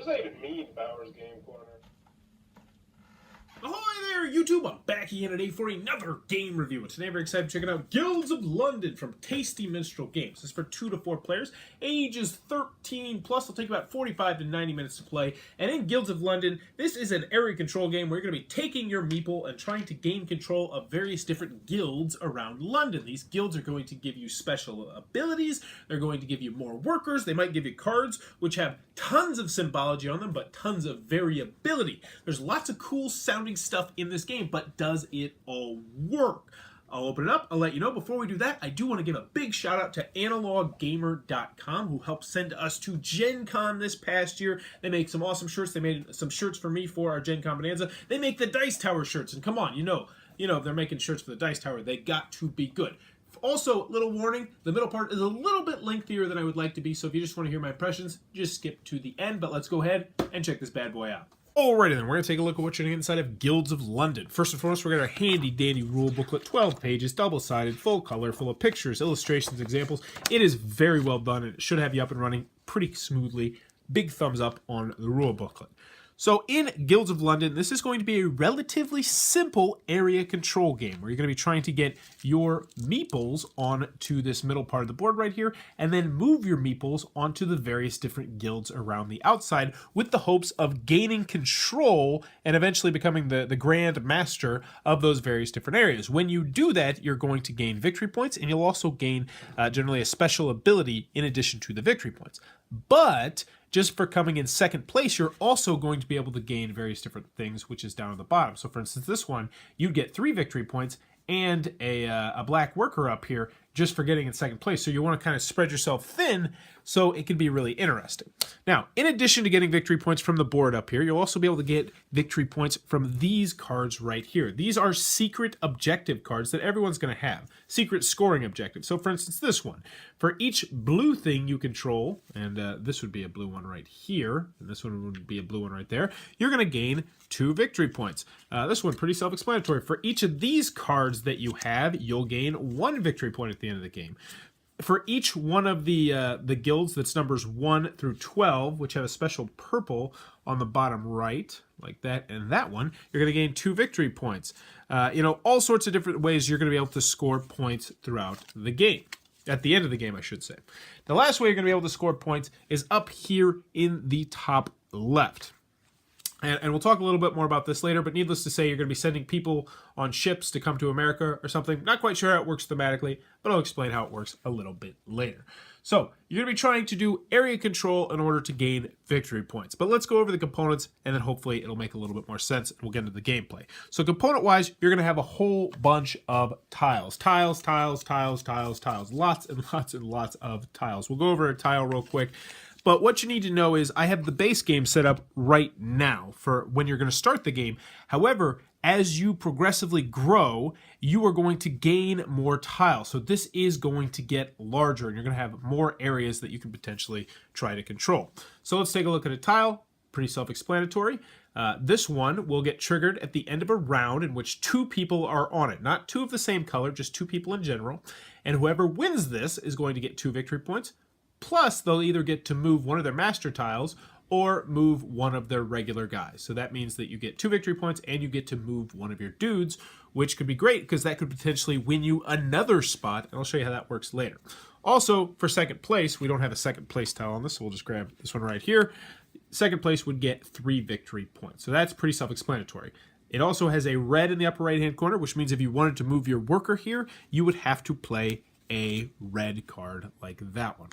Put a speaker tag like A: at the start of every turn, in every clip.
A: What does that even mean, Bowers Game Corner?
B: Ahoy there, YouTube! I'm back again today for another game review. And today we're excited to check out Guilds of London from Tasty Minstrel Games. This is for 2 to 4 players, ages 13 plus. It'll take about 45 to 90 minutes to play. And in Guilds of London, this is an area control game where you're going to be taking your meeple and trying to gain control of various different guilds around London. These guilds are going to give you special abilities. They're going to give you more workers. They might give you cards which have tons of symbology on them, but tons of variability. There's lots of cool sounding stuff in this game, but does it all work? I'll open it up. I'll let you know. Before we do that, I do want to give a big shout out to analoggamer.com, who helped send us to Gen Con this past year. They make some awesome shirts. They made some shirts for me for our Gen Con Bonanza. They make the Dice Tower shirts, and come on, you know, if they're making shirts for the Dice Tower, they got to be good. Also, little warning, the middle part is a little bit lengthier than I would like to be, so if you just want to hear my impressions, just skip to the end, but let's go ahead and check this bad boy out. Alrighty then, we're going to take a look at what you're going to get inside of Guilds of London. First and foremost, we're going to our handy dandy rule booklet, 12 pages, double-sided, full color, full of pictures, illustrations, examples. It is very well done, and it should have you up and running pretty smoothly. Big thumbs up on the rule booklet. So in Guilds of London, this is going to be a relatively simple area control game where you're going to be trying to get your meeples onto this middle part of the board right here, and then move your meeples onto the various different guilds around the outside with the hopes of gaining control and eventually becoming the grand master of those various different areas. When you do that, you're going to gain victory points, and you'll also gain generally a special ability in addition to the victory points. But just for coming in second place, you're also going to be able to gain various different things, which is down at the bottom. So for instance, this one, you'd get 3 victory points and a black worker up here just for getting in second place. So you want to kind of spread yourself thin so it can be really interesting. Now, in addition to getting victory points from the board up here, you'll also be able to get victory points from these cards right here. These are secret objective cards that everyone's going to have. Secret scoring objectives. So for instance, this one. For each blue thing you control, and this would be a blue one right here, and this one would be a blue one right there, you're going to gain 2 victory points. This one, pretty self-explanatory. For each of these cards that you have, you'll gain 1 victory point at the end of the game. For each one of the guilds that's numbers 1 through 12, which have a special purple on the bottom right, like that, and that one, you're going to gain 2 victory points. All sorts of different ways you're going to be able to score points throughout the game. At the end of the game, I should say. The last way you're going to be able to score points is up here in the top left. And we'll talk a little bit more about this later, but needless to say, you're going to be sending people on ships to come to America or something. Not quite sure how it works thematically, but I'll explain how it works a little bit later. So, you're going to be trying to do area control in order to gain victory points. But let's go over the components, and then hopefully it'll make a little bit more sense, and we'll get into the gameplay. So, component-wise, you're going to have a whole bunch of tiles. Tiles. Lots and lots and lots of tiles. We'll go over a tile real quick. But what you need to know is I have the base game set up right now for when you're going to start the game. However, as you progressively grow, you are going to gain more tiles. So this is going to get larger, and you're going to have more areas that you can potentially try to control. So let's take a look at a tile. Pretty self-explanatory. This one will get triggered at the end of a round in which 2 people are on it. Not 2 of the same color, just 2 people in general. And whoever wins this is going to get 2 victory points. Plus, they'll either get to move one of their master tiles or move one of their regular guys. So that means that you get 2 victory points and you get to move one of your dudes, which could be great because that could potentially win you another spot. And I'll show you how that works later. Also, for second place, we don't have a second place tile on this, so we'll just grab this one right here. Second place would get 3 victory points. So that's pretty self-explanatory. It also has a red in the upper right-hand corner, which means if you wanted to move your worker here, you would have to play a red card like that one.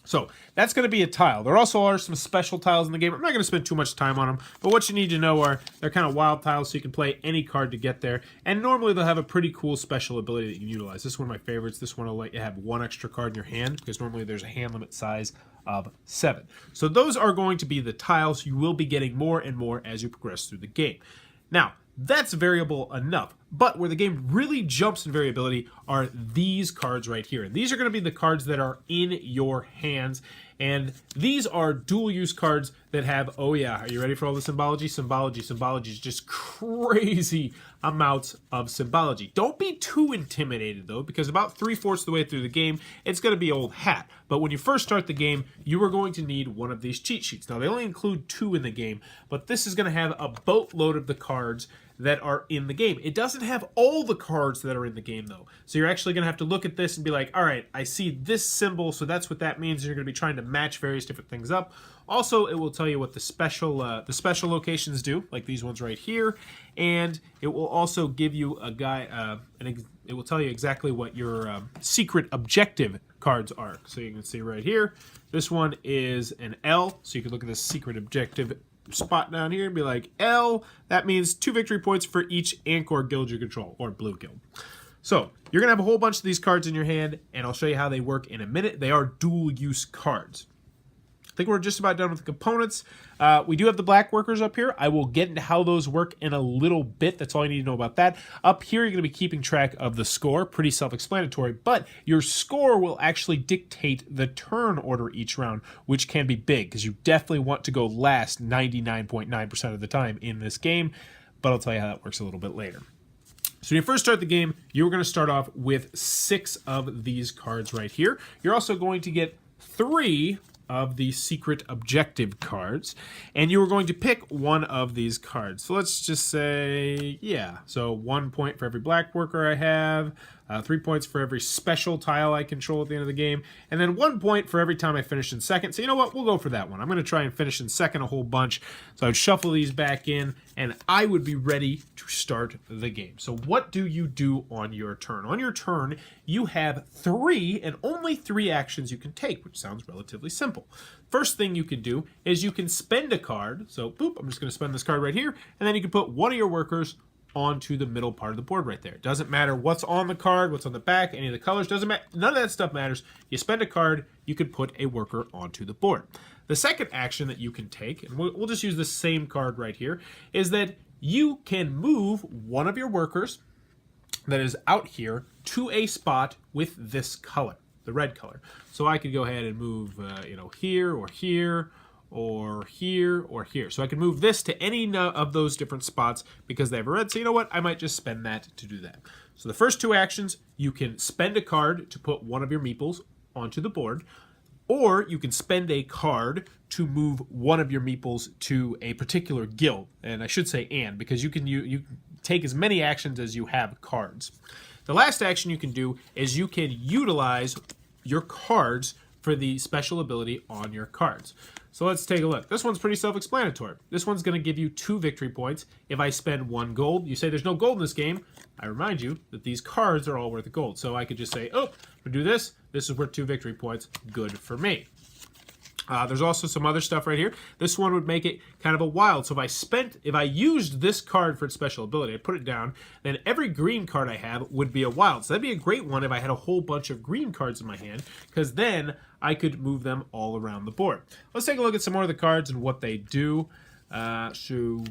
B: So that's going to be a tile. There also are some special tiles in the game. I'm not going to spend too much time on them, but what you need to know are they're kind of wild tiles, so you can play any card to get there. And normally they'll have a pretty cool special ability that you can utilize. This is one of my favorites. This one will let you have 1 extra card in your hand, because normally there's a hand limit size of 7. So those are going to be the tiles. You will be getting more and more as you progress through the game. Now, that's variable enough. But where the game really jumps in variability are these cards right here. And these are going to be the cards that are in your hands. And these are dual use cards that have, oh yeah, are you ready for all the symbology? Symbology is just crazy amounts of symbology. Don't be too intimidated though, because about 3/4 of the way through the game, it's going to be old hat. But when you first start the game, you are going to need one of these cheat sheets. Now they only include 2 in the game, but this is going to have a boatload of the cards that are in the game. It doesn't have all the cards that are in the game though. So you're actually going to have to look at this and be like, all right, I see this symbol, so that's what that means. You're going to be trying to match various different things up. Also, it will tell you what the special locations do, like these ones right here, and it will also give you a it will tell you exactly what your secret objective cards are. So you can see right here, this one is an L, so you can look at this secret objective spot down here and be like, L, that means 2 victory points for each Ankor guild you control, or blue guild. So you're gonna have a whole bunch of these cards in your hand, and I'll show you how they work in a minute. They are dual use cards. I think we're just about done with the components. We do have the black workers up here. I will get into how those work in a little bit. That's all you need to know about that. Up here, you're going to be keeping track of the score. Pretty self-explanatory, but your score will actually dictate the turn order each round, which can be big because you definitely want to go last 99.9% of the time in this game, but I'll tell you how that works a little bit later. So when you first start the game, you're going to start off with 6 of these cards right here. You're also going to get 3 of the secret objective cards, and you are going to pick one of these cards. So let's just say, yeah, so 1 point for every black worker I have, 3 points for every special tile I control at the end of the game, and then 1 point for every time I finish in second. So you know what, we'll go for that one. I'm going to try and finish in second a whole bunch, so I would shuffle these back in, and I would be ready to start the game. So what do you do on your turn? On your turn, you have 3 and only 3 actions you can take, which sounds relatively simple. First thing you can do is you can spend a card. So boop, I'm just going to spend this card right here, and then you can put one of your workers onto the middle part of the board right there. It doesn't matter what's on the card, what's on the back, any of the colors, doesn't matter. None of that stuff matters. You spend a card, you can put a worker onto the board. The second action that you can take, and we'll just use the same card right here, is that you can move one of your workers that is out here to a spot with this color, the red color. So I could go ahead and move, here or here, or here or here. So I can move this to any of those different spots because they have a red. So you know what? I might just spend that to do that. So the first 2 actions, you can spend a card to put one of your meeples onto the board, or you can spend a card to move one of your meeples to a particular guild. And I should say and, because you can take as many actions as you have cards. The last action you can do is you can utilize your cards for the special ability on your cards. So let's take a look. This one's pretty self-explanatory. This one's going to give you 2 victory points if I spend 1 gold. You say there's no gold in this game. I remind you that these cards are all worth a gold. So I could just say, oh, I'm going to do this. This is worth 2 victory points. Good for me. There's also some other stuff right here. This one would make it kind of a wild. So if I used this card for its special ability, I put it down, then every green card I have would be a wild. So that'd be a great one if I had a whole bunch of green cards in my hand, because then I could move them all around the board. Let's take a look at some more of the cards and what they do. So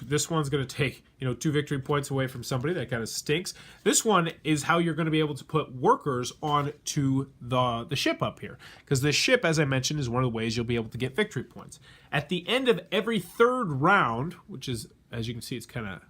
B: this one's going to take 2 victory points away from somebody. That kind of stinks. This one is how you're going to be able to put workers onto the ship up here, because the ship, as I mentioned, is one of the ways you'll be able to get victory points. At the end of every 3rd round, which is, as you can see, it's kind of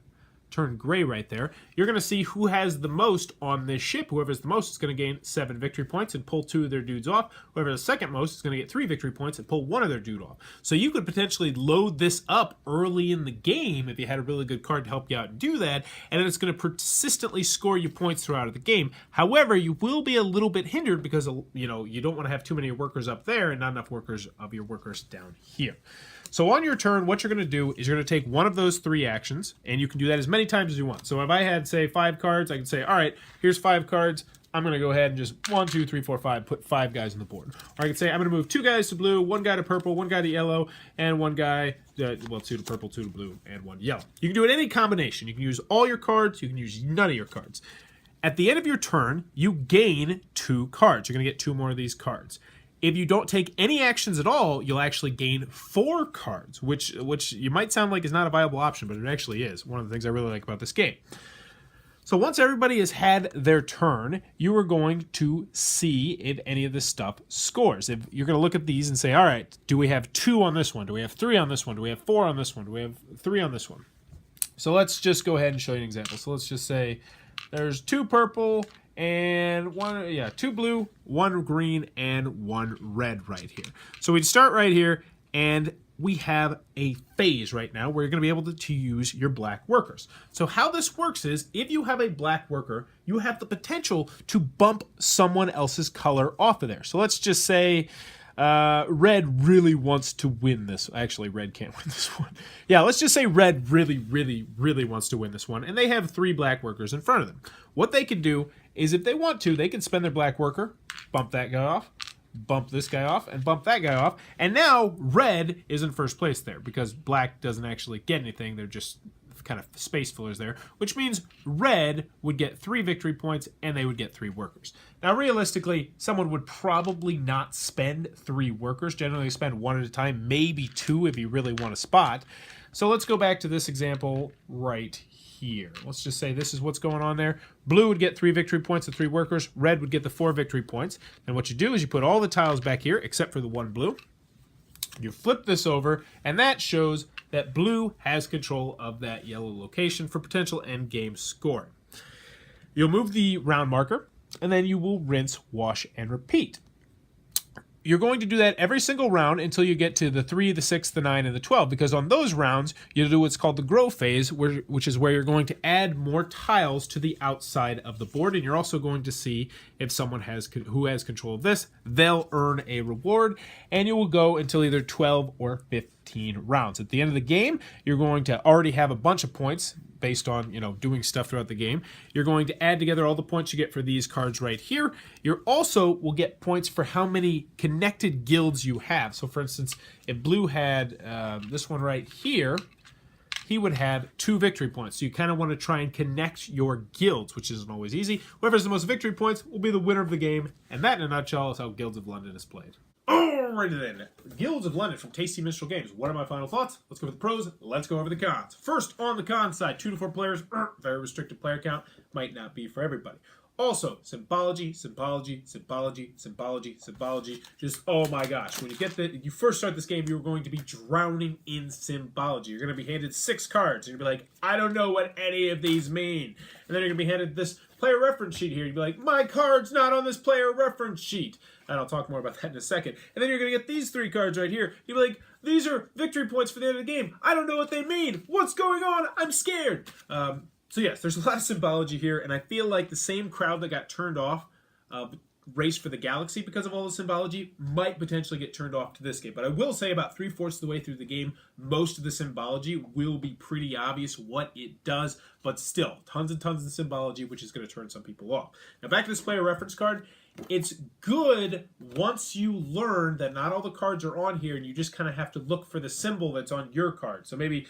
B: turned gray right there, you're going to see who has the most on this ship. Whoever has the most is going to gain 7 victory points and pull 2 of their dudes off. Whoever has the second most is going to get 3 victory points and pull 1 of their dude off. So you could potentially load this up early in the game if you had a really good card to help you out and do that, and then it's going to persistently score you points throughout the game. However, you will be a little bit hindered because you don't want to have too many workers up there and not enough workers of your workers down here. So on your turn, what you're going to do is you're going to take one of those 3 actions, and you can do that as many times as you want. So if I had, say, 5 cards, I can say, all right, here's 5 cards. I'm going to go ahead and just 1, 2, 3, 4, 5, put 5 guys on the board. Or I can say, I'm going to move 2 guys to blue, 1 guy to purple, 1 guy to yellow, and 1 guy, 2 to purple, 2 to blue, and 1 yellow. You can do it any combination. You can use all your cards. You can use none of your cards. At the end of your turn, you gain 2 cards. You're going to get 2 more of these cards. If you don't take any actions at all, you'll actually gain 4 cards, which you might sound like is not a viable option, but it actually is. One of the things I really like about this game. So once everybody has had their turn, you are going to see if any of this stuff scores. If you're going to look at these and say, all right, do we have 2 on this one? Do we have 3 on this one? Do we have 4 on this one? Do we have 3 on this one? So let's just go ahead and show you an example. So let's just say there's 2 purple and 2 blue, 1 green, and 1 red right here. So we'd start right here, and we have a phase right now where you're going to be able to use your black workers. So how this works is, if you have a black worker, you have the potential to bump someone else's color off of there. So let's just say red really wants to win this. Actually, red can't win this one. Yeah, let's just say red really wants to win this one, and they have 3 black workers in front of them. What they can do is, if they want to, they can spend their black worker, bump that guy off, bump this guy off, and bump that guy off. And now red is in first place there because black doesn't actually get anything. They're just kind of space fillers there, which means red would get 3 victory points and they would get 3 workers. Now, realistically, someone would probably not spend 3 workers. Generally, spend 1 at a time, maybe 2 if you really want a spot. So let's go back to this example right here. Let's just say this is what's going on there. Blue would get 3 victory points and 3 workers. Red would get the 4 victory points. And what you do is you put all the tiles back here except for the 1 blue. You flip this over, and that shows that blue has control of that yellow location for potential end game scoring. You'll move the round marker, and then you will rinse, wash, and repeat. You're going to do that every single round until you get to the 3, the 6, the 9, and the 12, because on those rounds, you'll do what's called the grow phase, which is where you're going to add more tiles to the outside of the board, and you're also going to see if someone who has control of this, they'll earn a reward, and you will go until either 12 or 15 rounds. At the end of the game, you're going to already have a bunch of points based on, doing stuff throughout the game. You're going to add together all the points you get for these cards right here. You also will get points for how many connected guilds you have. So for instance, if blue had this one right here, he would have 2 victory points. So you kind of want to try and connect your guilds, which isn't always easy. Whoever has the most victory points will be the winner of the game. And that, in a nutshell, is how Guilds of London is played. Alrighty then, Guilds of London from Tasty Minstrel Games. What are my final thoughts? Let's go over the pros, let's go over the cons. First, on the con side, 2 to 4 players, very restricted player count, might not be for everybody. Also, symbology. Just, oh my gosh, when you first start this game, you're going to be drowning in symbology. You're going to be handed 6 cards, and you're going to be like, I don't know what any of these mean. And then you're going to be handed this player reference sheet here. You'd be like, my card's not on this player reference sheet. And I'll talk more about that in a second. And then you're going to get these 3 cards right here. You'll be like, these are victory points for the end of the game. I don't know what they mean. What's going on? I'm scared. So yes, there's a lot of symbology here, and I feel like the same crowd that got turned off Race for the Galaxy because of all the symbology might potentially get turned off to this game. But I will say about 3/4 of the way through the game, most of the symbology will be pretty obvious what it does, but still, tons and tons of symbology, which is going to turn some people off. Now back to this player reference card. It's good once you learn that not all the cards are on here and you just kind of have to look for the symbol that's on your card. So maybe,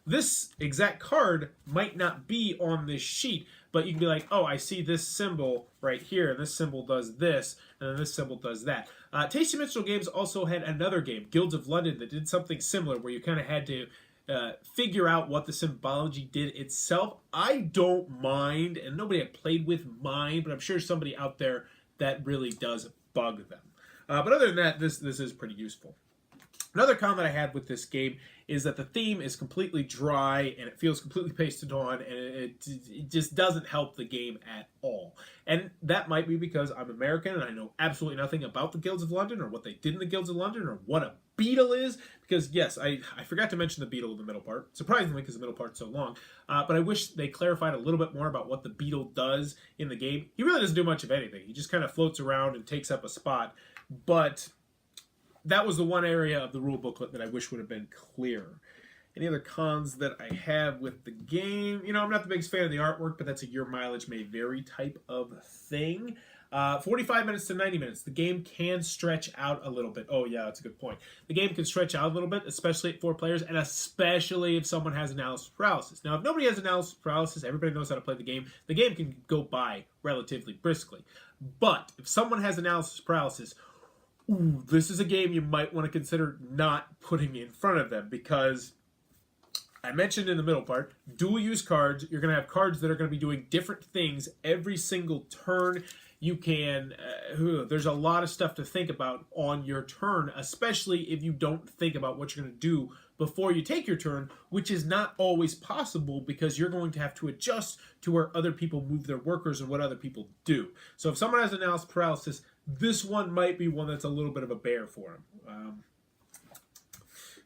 B: this exact card might not be on this sheet, but you can be like, oh, I see this symbol right here, and this symbol does this, and then this symbol does that. Tasty Minstrel Games also had another game, Guilds of London, that did something similar where you kind of had to figure out what the symbology did itself. I don't mind, and nobody I played with mind, but I'm sure somebody out there that really does bug them. But other than that, this is pretty useful. Another con that I had with this game is that the theme is completely dry and it feels completely pasted on, and it just doesn't help the game at all. And that might be because I'm American and I know absolutely nothing about the Guilds of London or what they did in the Guilds of London or what a beetle is. Because yes, I forgot to mention the beetle in the middle part, surprisingly because the middle part's so long. But I wish they clarified a little bit more about what the beetle does in the game. He really doesn't do much of anything. He just kind of floats around and takes up a spot. But that was the one area of the rule booklet that I wish would have been clearer. Any other cons that I have with the game? I'm not the biggest fan of the artwork, but that's a your mileage may vary type of thing. 45 minutes to 90 minutes. The game can stretch out a little bit. Oh, yeah, that's a good point. The game can stretch out a little bit, especially at 4 players, and especially if someone has analysis paralysis. Now, if nobody has analysis paralysis, everybody knows how to play the game can go by relatively briskly. But if someone has analysis paralysis, this is a game you might want to consider not putting in front of them, because I mentioned in the middle part, dual use cards. You're going to have cards that are going to be doing different things every single turn. You can, there's a lot of stuff to think about on your turn, especially if you don't think about what you're going to do before you take your turn, which is not always possible because you're going to have to adjust to where other people move their workers and what other people do. So if someone has analysis paralysis, this one might be one that's a little bit of a bear for them.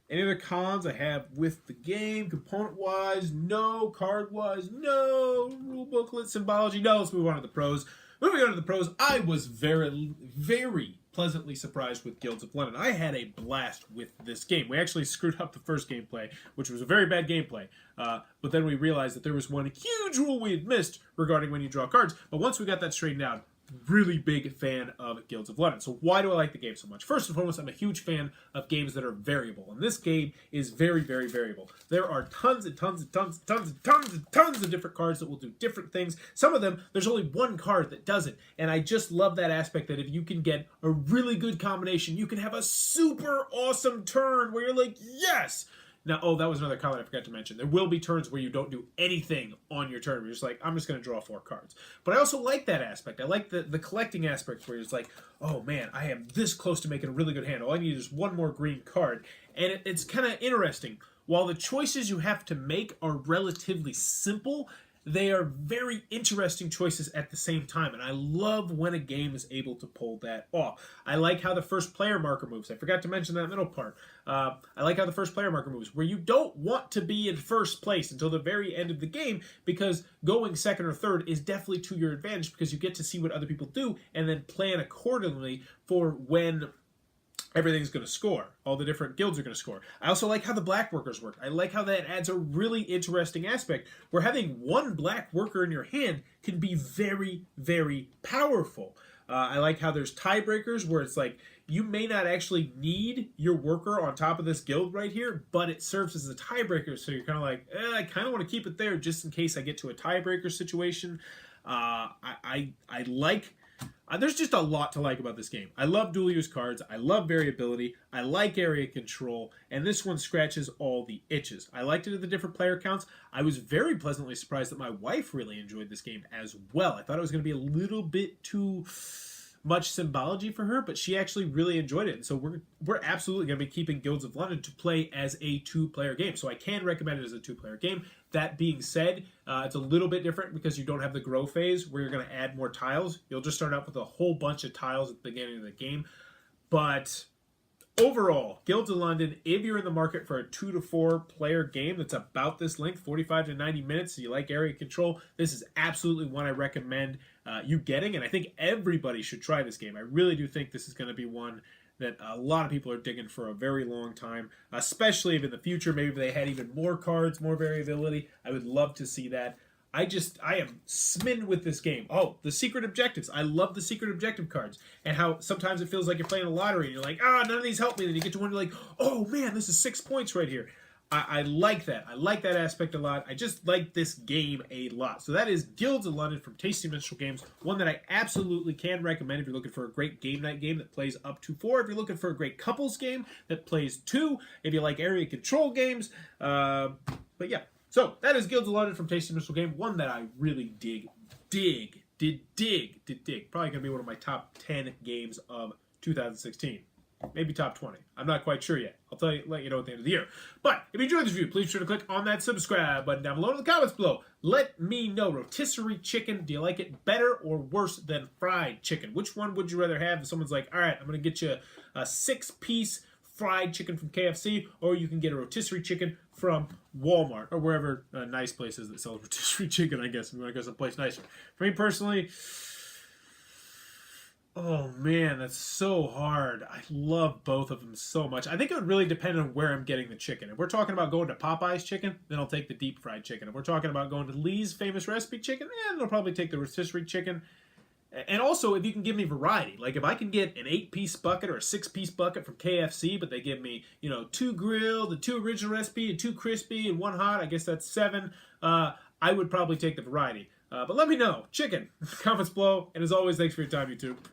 B: Any other cons I have with the game? Component-wise, no. Card-wise, no. Rule booklet, symbology, no. Let's move on to the pros. Moving on to the pros, I was very, very pleasantly surprised with Guilds of London. I had a blast with this game. We actually screwed up the first gameplay, which was a very bad gameplay. But then we realized that there was one huge rule we had missed regarding when you draw cards. But once we got that straightened out, really big fan of Guilds of London. So why do I like the game so much? First and foremost, I'm a huge fan of games that are variable. And this game is very, very variable. There are tons and tons and tons and tons and tons and tons of different cards that will do different things. Some of them, there's only one card that does it. And I just love that aspect that if you can get a really good combination, you can have a super awesome turn where you're like, yes! Now, oh, that was another comment I forgot to mention. There will be turns where you don't do anything on your turn. You're just like, I'm just going to draw 4 cards. But I also like that aspect. I like the collecting aspect where it's like, oh man, I am this close to making a really good hand. All I need is one more green card. And it's kind of interesting. While the choices you have to make are relatively simple, they are very interesting choices at the same time, and I love when a game is able to pull that off. I like how the first player marker moves. I forgot to mention that middle part. I like how the first player marker moves, where you don't want to be in first place until the very end of the game, because going second or third is definitely to your advantage, because you get to see what other people do and then plan accordingly for when everything's going to score. All the different guilds are going to score. I also like how the black workers work. I like how that adds a really interesting aspect where having one black worker in your hand can be very, very powerful. I like how there's tiebreakers where it's like you may not actually need your worker on top of this guild right here, but it serves as a tiebreaker. So you're kind of like, I kind of want to keep it there just in case I get to a tiebreaker situation. I like... there's just a lot to like about this game. I love dual use cards. I love variability. I like area control. And this one scratches all the itches. I liked it at the different player counts. I was very pleasantly surprised that my wife really enjoyed this game as well. I thought it was going to be a little bit too much symbology for her, but she actually really enjoyed it. And so we're absolutely going to be keeping Guilds of London to play as a 2-player game. So I can recommend it as a 2-player game. That being said, it's a little bit different because you don't have the grow phase where you're going to add more tiles. You'll just start out with a whole bunch of tiles at the beginning of the game. But overall, Guilds of London, if you're in the market for a 2 to 4 player game that's about this length, 45 to 90 minutes, so you like area control, this is absolutely one I recommend you getting. And I think everybody should try this game. I really do think this is going to be one that a lot of people are digging for a very long time, especially if in the future maybe they had even more cards, more variability. I would love to see that. I am smitten with this game. Oh, the secret objectives. I love the secret objective cards and how sometimes it feels like you're playing a lottery and you're like, none of these help me. Then you get to one, you're like, oh man, this is 6 points right here. I like that. I like that aspect a lot. I just like this game a lot. So that is Guilds of London from Tasty Minstrel Games. One that I absolutely can recommend if you're looking for a great game night game that plays up to 4. If you're looking for a great couples game that plays 2. If you like area control games. But yeah. So that is Guilds of London from Tasty Minstrel Game. One that I really dig. Probably going to be one of my top 10 games of 2016. Maybe top 20. I'm not quite sure yet. I'll let you know at the end of the year. But if you enjoyed this review, please be sure to click on that subscribe button down below in the comments below. Let me know. Rotisserie chicken, do you like it better or worse than fried chicken? Which one would you rather have if someone's like, all right, I'm going to get you a 6-piece fried chicken from KFC, or you can get a rotisserie chicken from Walmart, or wherever nice places that sell rotisserie chicken, I guess, if you want to go someplace nicer. For me personally, oh man, that's so hard. I love both of them so much. I think it would really depend on where I'm getting the chicken. If we're talking about going to Popeye's chicken, then I'll take the deep fried chicken. If we're talking about going to Lee's Famous Recipe chicken, then I'll probably take the rotisserie chicken. And also, if you can give me variety, like if I can get an 8-piece bucket or a 6-piece bucket from KFC, but they give me, 2 grilled, and 2 original recipe, and 2 crispy, and 1 hot, I guess that's 7, I would probably take the variety. But let me know. Chicken. Comments below. And as always, thanks for your time, YouTube.